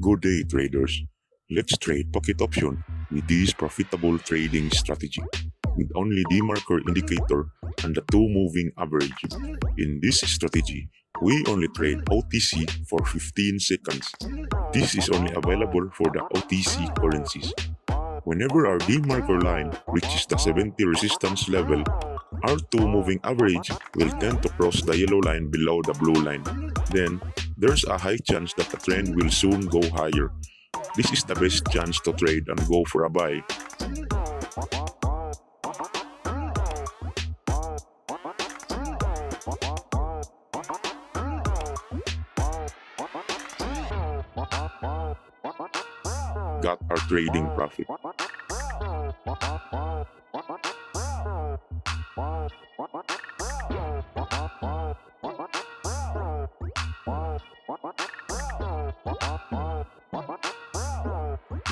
Good day, traders. Let's trade pocket option with this profitable trading strategy with only Demarker indicator and the two moving average. In this strategy, we only trade OTC for 15 seconds. This is only available for the OTC currencies. Whenever our demarker line reaches the 70 resistance level, our two moving average will tend to cross the yellow line below the blue line. Then, there's a high chance that the trend will soon go higher. This is the best chance to trade and go for a buy. Got our trading profit.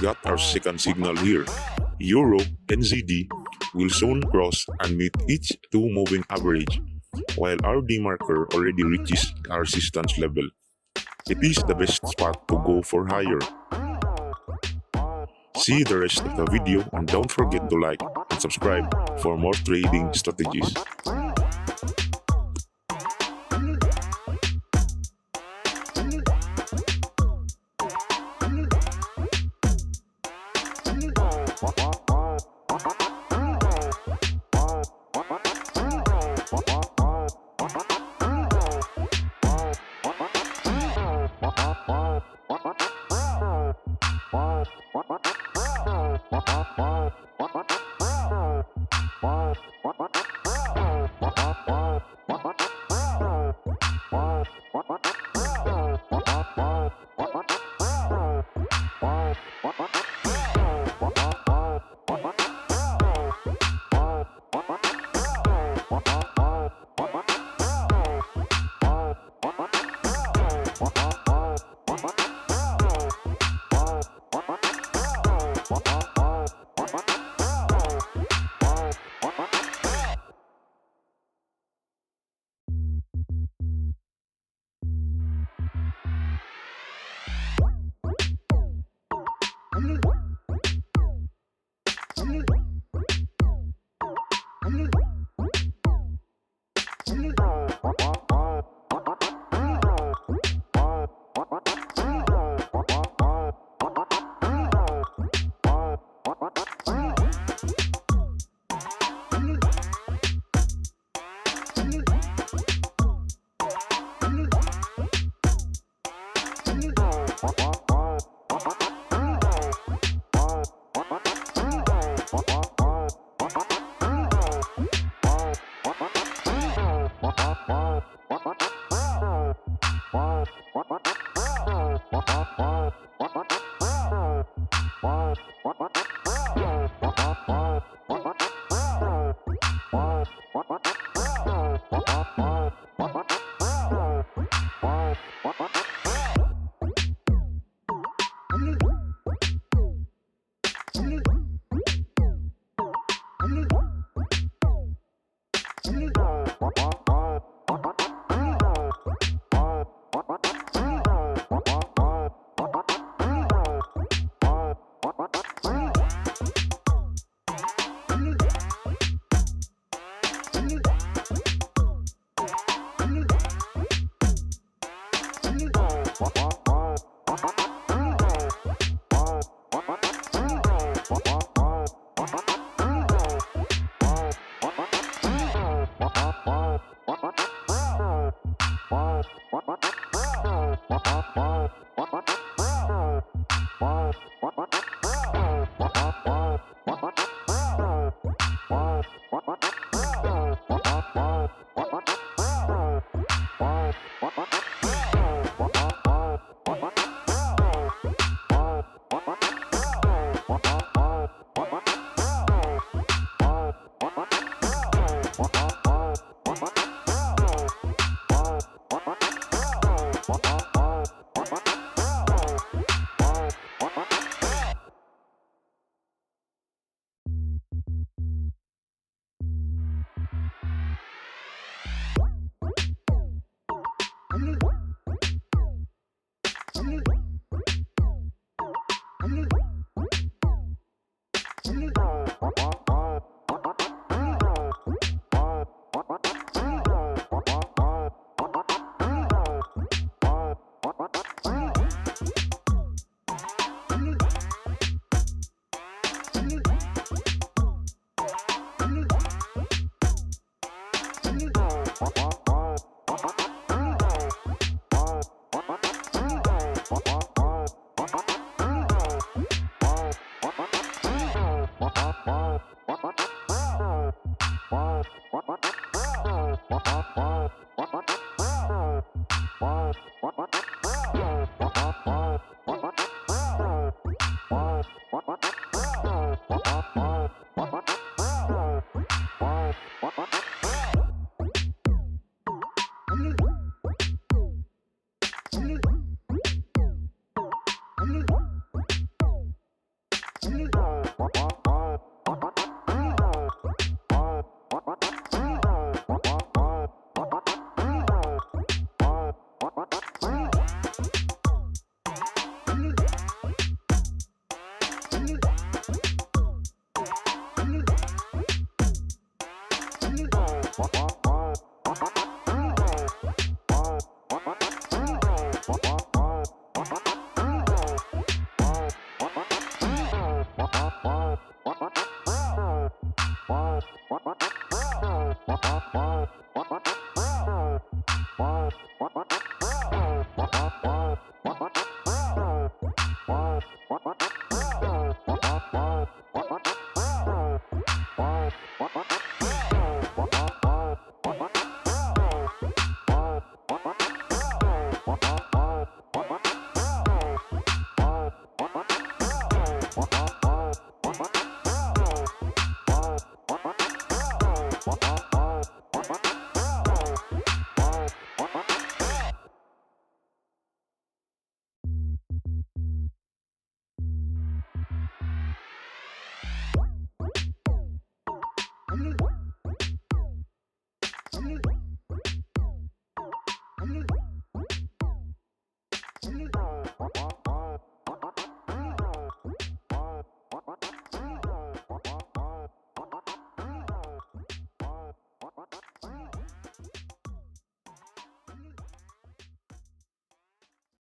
Got our second signal here. Euro NZD will soon cross and meet each two moving average, while our demarker already reaches our resistance level. It is the best spot to go for higher. See the rest of the video and don't forget to like and subscribe for more trading strategies.